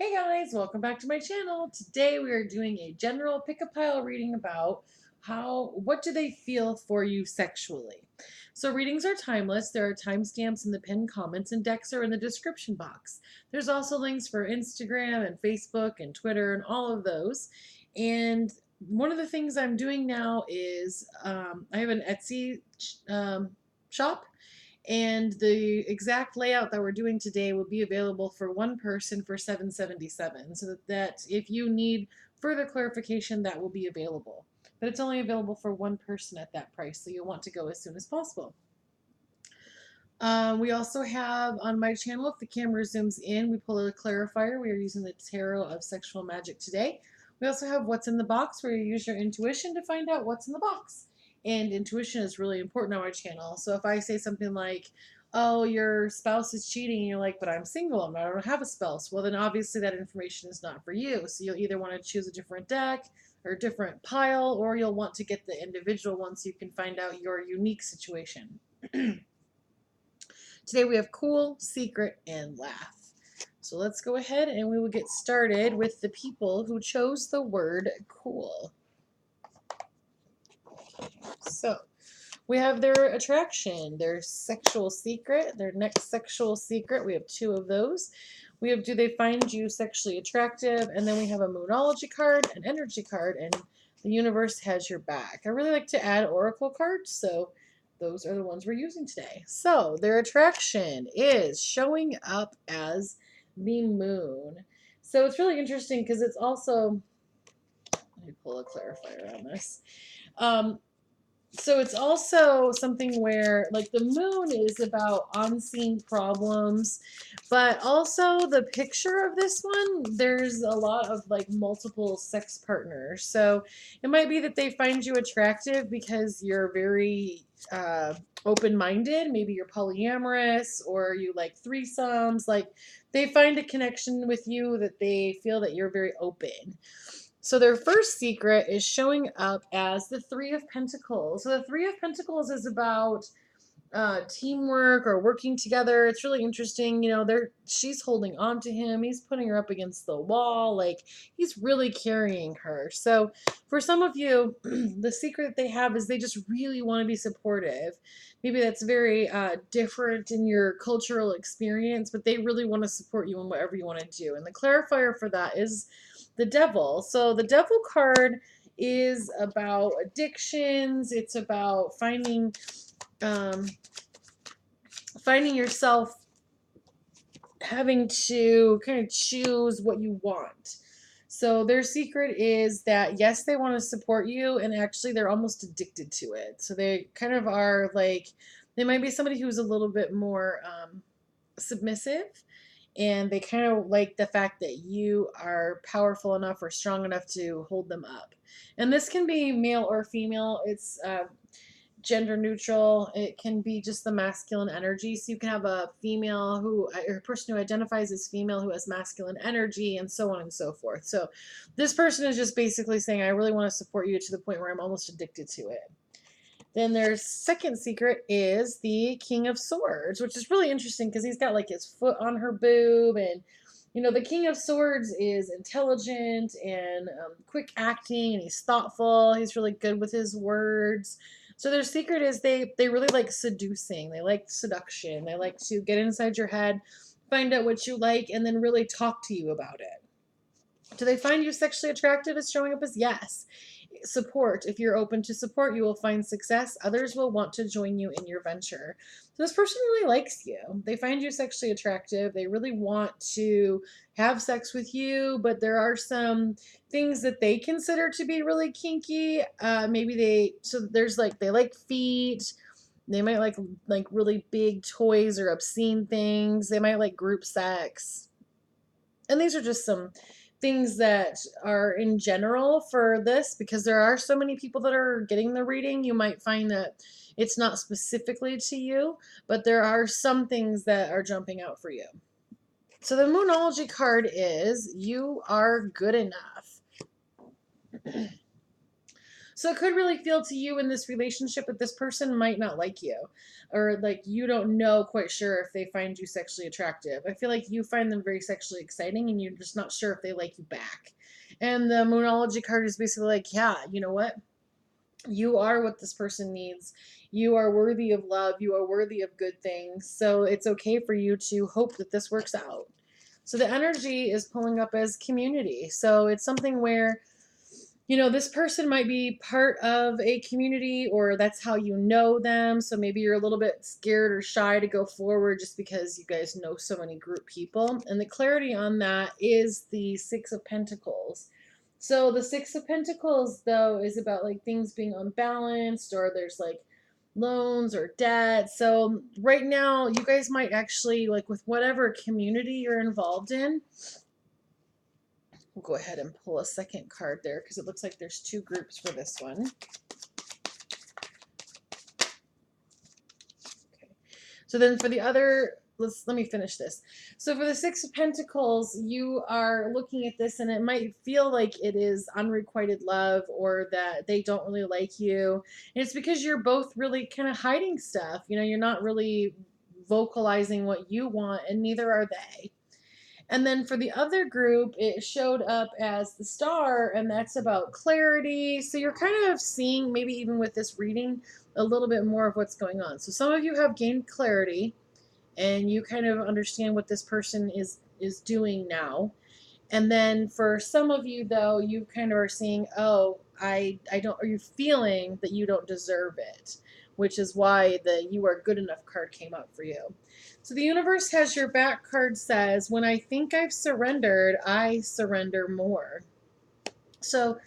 Hey guys, welcome back to my channel. Today we are doing a general pick a pile reading about what do they feel for you sexually. So readings are timeless. There are timestamps in the pinned comments and decks are in the description box. There's also links for Instagram and Facebook and Twitter and all of those. And one of the things I'm doing now is I have an Etsy shop, and the exact layout that we're doing today will be available for one person for $7.77, so that if you need further clarification, that will be available. But it's only available for one person at that price, so you'll want to go as soon as possible. We also have on my channel, if the camera zooms in, we pull a clarifier. We are using the Tarot of Sexual Magic today. We also have what's in the box, where you use your intuition to find out what's in the box. And intuition is really important on our channel. So if I say something like, oh, your spouse is cheating, and you're like, but I'm single, I don't have a spouse. Well, then obviously that information is not for you. So you'll either want to choose a different deck or a different pile, or you'll want to get the individual one so you can find out your unique situation. Today we have cool, secret, and laugh. So let's go ahead and we will get started with the people who chose the word cool. So we have their attraction, their sexual secret, their next sexual secret. We have two of those. We have do they find you sexually attractive? And then we have a moonology card, an energy card, and the universe has your back. I really like to add oracle cards, so those are the ones we're using today. So their attraction is showing up as the moon. So it's really interesting because it's also, let me pull a clarifier on this. So it's also something where, like, the moon is about unseen problems, but also the picture of this one, there's a lot of like multiple sex partners. So it might be that they find you attractive because you're very open-minded. Maybe you're polyamorous or you like threesomes. Like, they find a connection with you that they feel that you're very open. So their first secret is showing up as the Three of Pentacles. So the Three of Pentacles is about teamwork or working together. It's really interesting. You know, she's holding on to him. He's putting her up against the wall. Like, he's really carrying her. So for some of you, the secret that they have is they just really want to be supportive. Maybe that's very different in your cultural experience, but they really want to support you in whatever you want to do. And the clarifier for that is the devil. So the devil card is about addictions. It's about um, finding yourself having to kind of choose what you want. So their secret is that, yes, they want to support you, and actually they're almost addicted to it. So they kind of are like, they might be somebody who's a little bit more submissive, and they kind of like the fact that you are powerful enough or strong enough to hold them up. And this can be male or female. It's gender neutral. It can be just the masculine energy. So you can have a female or a person who identifies as female who has masculine energy, and so on and so forth. So this person is just basically saying, I really want to support you to the point where I'm almost addicted to it. Then their second secret is the King of Swords, which is really interesting because he's got like his foot on her boob. And you know, the King of Swords is intelligent and quick acting, and he's thoughtful. He's really good with his words. So their secret is they really like seducing. They like seduction. They like to get inside your head, find out what you like, and then really talk to you about it. Do they find you sexually attractive? Is showing up as yes. Support. If you're open to support, you will find success. Others will want to join you in your venture. So this person really likes you. They find you sexually attractive. They really want to have sex with you, but there are some things that they consider to be really kinky. There's like, they like feet. They might like really big toys or obscene things. They might like group sex. And these are just some things that are in general for this, because there are so many people that are getting the reading. You might find that it's not specifically to you, but there are some things that are jumping out for you. So the Moonology card is you are good enough. So it could really feel to you in this relationship that this person might not like you, or like you don't know quite sure if they find you sexually attractive. I feel like you find them very sexually exciting and you're just not sure if they like you back. And the Moonology card is basically like, yeah, you know what? You are what this person needs. You are worthy of love. You are worthy of good things. So it's okay for you to hope that this works out. So the energy is pulling up as community. So it's something where, you know, this person might be part of a community or that's how you know them. So maybe you're a little bit scared or shy to go forward just because you guys know so many group people. And the clarity on that is the Six of Pentacles. So the Six of Pentacles, though, is about like things being unbalanced or there's like loans or debt. So right now, you guys might actually, like with whatever community you're involved in, we'll go ahead and pull a second card there because it looks like there's two groups for this one. Okay. So then for the other, let me finish this. So for the Six of Pentacles, you are looking at this and it might feel like it is unrequited love or that they don't really like you. And it's because you're both really kind of hiding stuff. You know, you're not really vocalizing what you want and neither are they. And then for the other group, it showed up as the Star, and that's about clarity. So you're kind of seeing, maybe even with this reading, a little bit more of what's going on. So some of you have gained clarity, and you kind of understand what this person is doing now. And then for some of you, though, you kind of are seeing, oh, I don't, are you feeling that you don't deserve it, which is why the You Are Good Enough card came up for you. So the universe has your back card says, when I think I've surrendered, I surrender more. So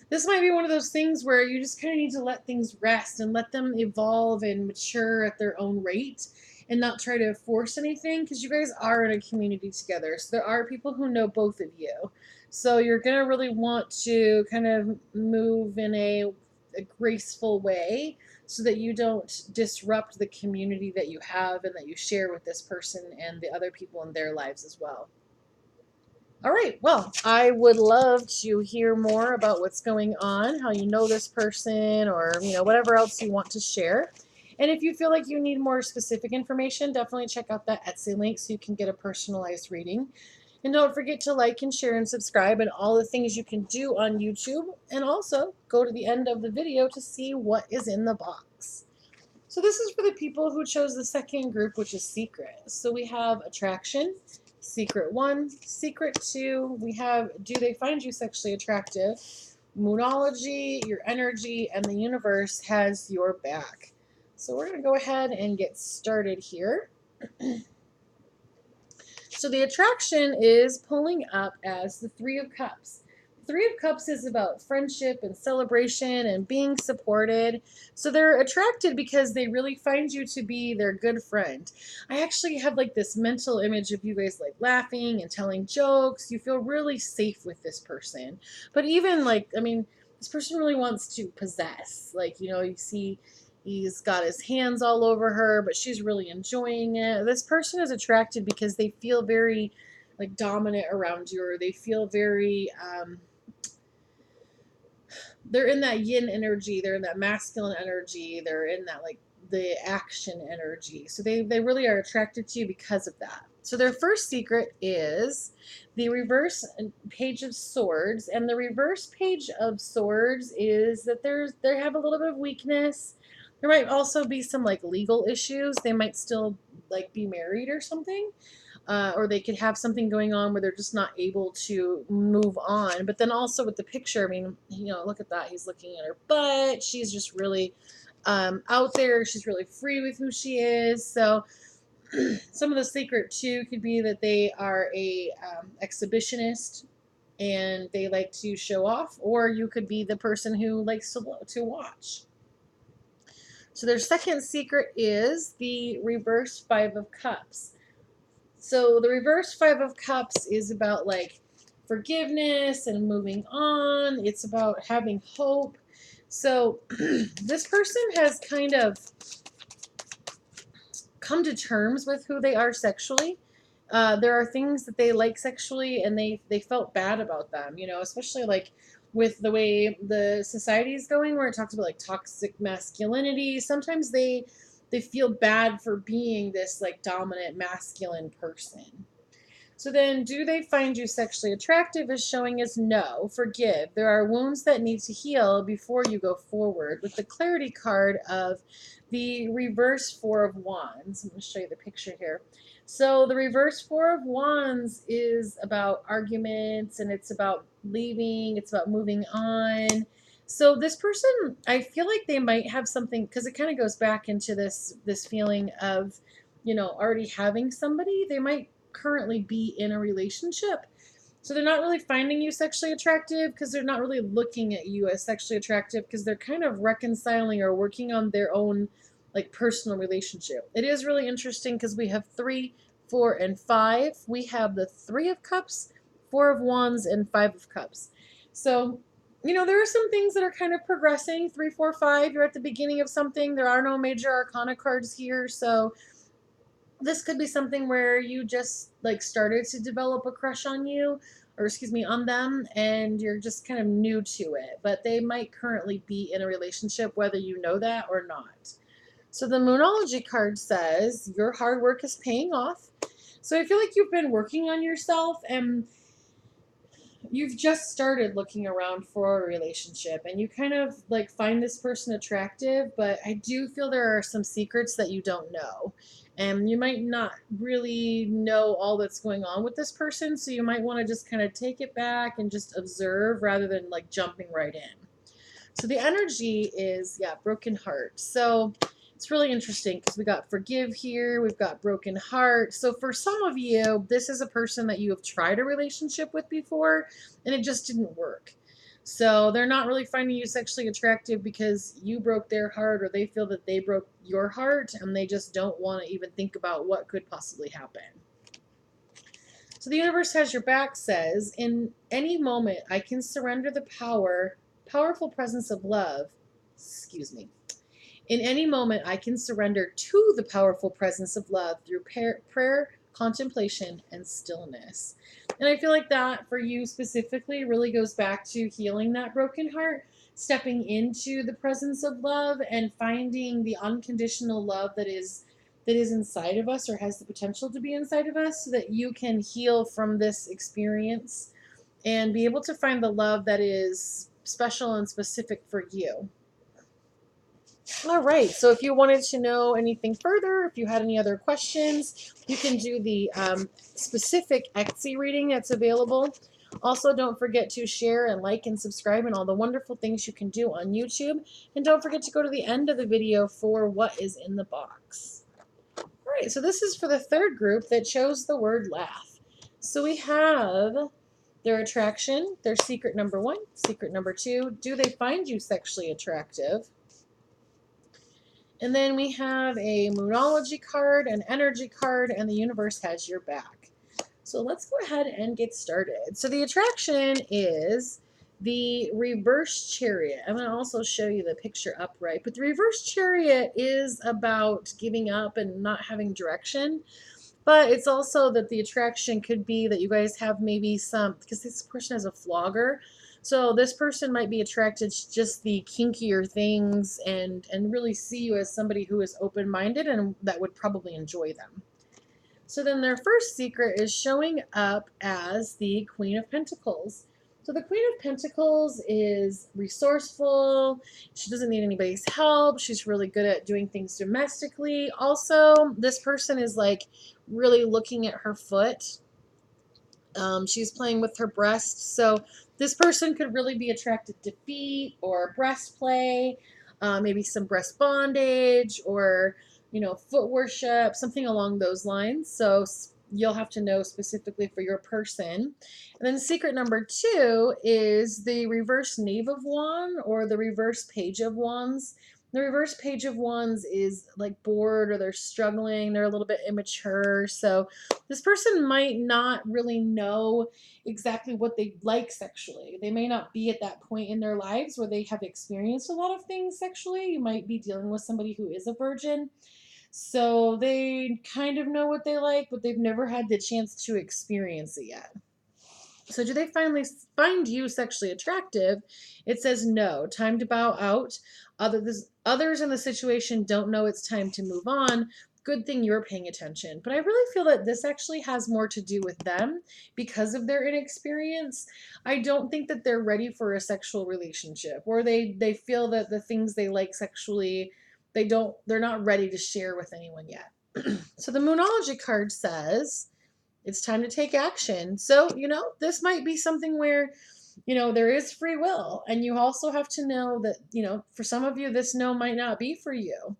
this might be one of those things where you just kind of need to let things rest and let them evolve and mature at their own rate and not try to force anything because you guys are in a community together. So there are people who know both of you. So you're going to really want to kind of move in a graceful way so that you don't disrupt the community that you have and that you share with this person and the other people in their lives as well. All right, well, I would love to hear more about what's going on, how you know this person, or whatever else you want to share. And if you feel like you need more specific information, definitely check out that Etsy link so you can get a personalized reading. And don't forget to like and share and subscribe and all the things you can do on YouTube. And also go to the end of the video to see what is in the box. So this is for the people who chose the second group, which is Secret. So we have Attraction, Secret 1, Secret 2. We have Do They Find You Sexually Attractive? Moonology, your energy, and the universe has your back. So we're going to go ahead and get started here. So the attraction is pulling up as the Three of Cups. Three of Cups is about friendship and celebration and being supported. So they're attracted because they really find you to be their good friend. I actually have like this mental image of you guys like laughing and telling jokes. You feel really safe with this person. But even like, I mean, this person really wants to possess. Like, you see he's got his hands all over her, but she's really enjoying it. This person is attracted because they feel very like dominant around you, or they feel very they're in that yin energy, they're in that masculine energy, they're in that like the action energy. So they really are attracted to you because of that. So their first secret is the reverse page of swords, and the reverse page of swords is that they have a little bit of weakness. There might also be some like legal issues. They might still like be married or something. Or they could have something going on where they're just not able to move on. But then also with the picture, I mean, look at that. He's looking at her butt. She's just really out there. She's really free with who she is. So some of the secret too could be that they are a exhibitionist and they like to show off, or you could be the person who likes to watch. So their second secret is the reverse Five of Cups. So the reverse Five of Cups is about like forgiveness and moving on. It's about having hope. So this person has kind of come to terms with who they are sexually. There are things that they like sexually and they felt bad about them, especially like with the way the society is going, where it talks about like toxic masculinity. Sometimes they feel bad for being this like dominant masculine person. So then, do they find you sexually attractive is showing us no. Forgive. There are wounds that need to heal before you go forward. With the clarity card of the reverse Four of Wands. I'm going to show you the picture here. So the reverse Four of Wands is about arguments, and it's about leaving. It's about moving on. So this person, I feel like they might have something, because it kind of goes back into this feeling of, already having somebody. They might currently be in a relationship. So they're not really finding you sexually attractive because they're not really looking at you as sexually attractive, because they're kind of reconciling or working on their own like personal relationship. It is really interesting because we have 3, 4, and 5. We have the 3 of Cups, 4 of Wands, and 5 of Cups. So, there are some things that are kind of progressing. 3, 4, 5, you're at the beginning of something. There are no major arcana cards here. So this could be something where you just like started to develop a crush on you, or excuse me, on them, and you're just kind of new to it, but they might currently be in a relationship whether you know that or not. So the Moonology card says your hard work is paying off. So I feel like you've been working on yourself, and you've just started looking around for a relationship, and you kind of like find this person attractive, but I do feel there are some secrets that you don't know, and you might not really know all that's going on with this person, so you might want to just kind of take it back and just observe rather than like jumping right in. So the energy is, yeah, broken heart. So it's really interesting because we got forgive here, we've got broken heart. So for some of you, this is a person that you have tried a relationship with before and it just didn't work. So they're not really finding you sexually attractive because you broke their heart, or they feel that they broke your heart, and they just don't want to even think about what could possibly happen. So the universe has your back says, in any moment I can surrender the powerful presence of love. Excuse me. In any moment I can surrender to the powerful presence of love through prayer, contemplation, and stillness. And I feel like that for you specifically really goes back to healing that broken heart, stepping into the presence of love and finding the unconditional love that is inside of us, or has the potential to be inside of us, so that you can heal from this experience and be able to find the love that is special and specific for you. All right, so if you wanted to know anything further, if you had any other questions, you can do the specific Etsy reading that's available. Also, don't forget to share and like and subscribe and all the wonderful things you can do on YouTube. And don't forget to go to the end of the video for what is in the box. All right, so this is for the third group that chose the word laugh. So we have their attraction, their secret number 1, secret number 2. Do they find you sexually attractive? And then we have a Moonology card, an energy card, and the universe has your back. So let's go ahead and get started. So the attraction is the reverse chariot. I'm going to also show you the picture upright. But the reverse chariot is about giving up and not having direction. But it's also that the attraction could be that you guys have maybe some, because this person has a flogger. So this person might be attracted to just the kinkier things, and really see you as somebody who is open-minded and that would probably enjoy them. So then their first secret is showing up as the Queen of Pentacles. So the Queen of Pentacles is resourceful. She doesn't need anybody's help. She's really good at doing things domestically. Also, this person is like really looking at her foot. She's playing with her breast. So this person could really be attracted to feet or breast play, maybe some breast bondage, or foot worship, something along those lines. So you'll have to know specifically for your person. And then secret number 2 is the reverse Knave of Wands, or the reverse Page of Wands. The reverse Page of Wands is like bored, or they're struggling, they're a little bit immature. So this person might not really know exactly what they like sexually. They may not be at that point in their lives where they have experienced a lot of things sexually. You might be dealing with somebody who is a virgin. So they kind of know what they like, but they've never had the chance to experience it yet. So do they finally find you sexually attractive? It says no. Time to bow out. Others in the situation don't know it's time to move on. Good thing you're paying attention. But I really feel that this actually has more to do with them because of their inexperience. I don't think that they're ready for a sexual relationship, or they feel that the things they like sexually, they're not ready to share with anyone yet. So the Moonology card says it's time to take action. So, this might be something where, there is free will. And you also have to know that, for some of you, this no might not be for you.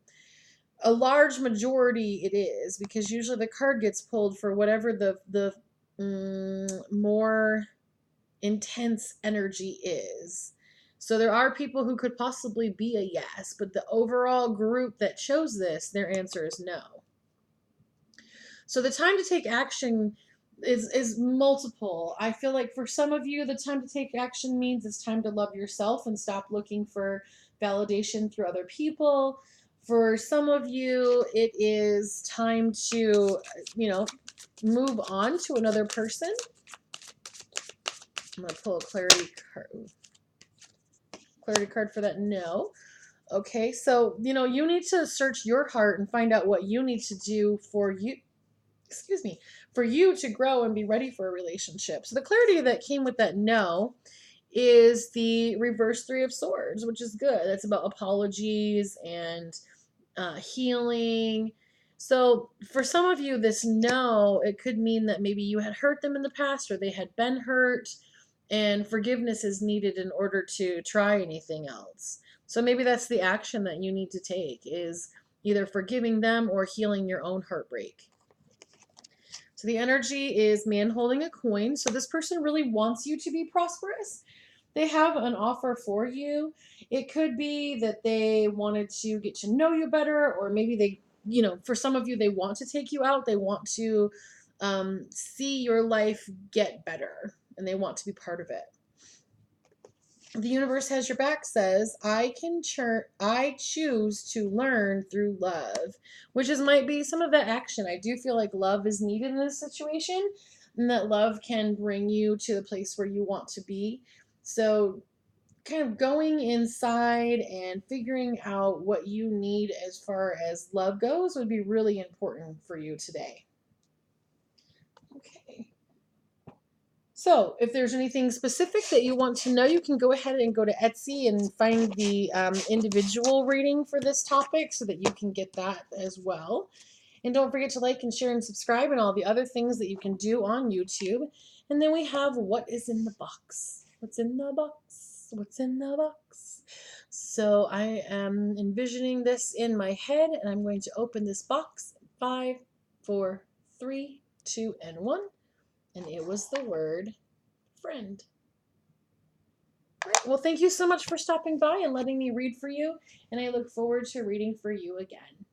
A large majority it is, because usually the card gets pulled for whatever the more intense energy is. So there are people who could possibly be a yes, but the overall group that chose this, their answer is no. So the time to take action is multiple. I feel like for some of you, the time to take action means it's time to love yourself and stop looking for validation through other people. For some of you, it is time to, move on to another person. I'm going to pull a clarity card for that no. Okay, so, you need to search your heart and find out what you need to do for you, for you to grow and be ready for a relationship. So the clarity that came with that no is the reverse 3 of Swords, which is good. That's about apologies and healing. So for some of you, this no, it could mean that maybe you had hurt them in the past, or they had been hurt, and forgiveness is needed in order to try anything else. So maybe that's the action that you need to take, is either forgiving them or healing your own heartbreak. So the energy is man holding a coin. So this person really wants you to be prosperous. They have an offer for you. It could be that they wanted to get to know you better, or maybe they, for some of you, they want to take you out. They want to see your life get better, and they want to be part of it. The universe has your back says, I choose to learn through love, which might be some of that action. I do feel like love is needed in this situation, and that love can bring you to the place where you want to be. So kind of going inside and figuring out what you need as far as love goes would be really important for you today. Okay. So if there's anything specific that you want to know, you can go ahead and go to Etsy and find the individual reading for this topic so that you can get that as well. And don't forget to like and share and subscribe and all the other things that you can do on YouTube. And then we have what is in the box. What's in the box? What's in the box? So I am envisioning this in my head, and I'm going to open this box. 5, 4, 3, 2, and 1. And it was the word friend. All right. Well, thank you so much for stopping by and letting me read for you. And I look forward to reading for you again.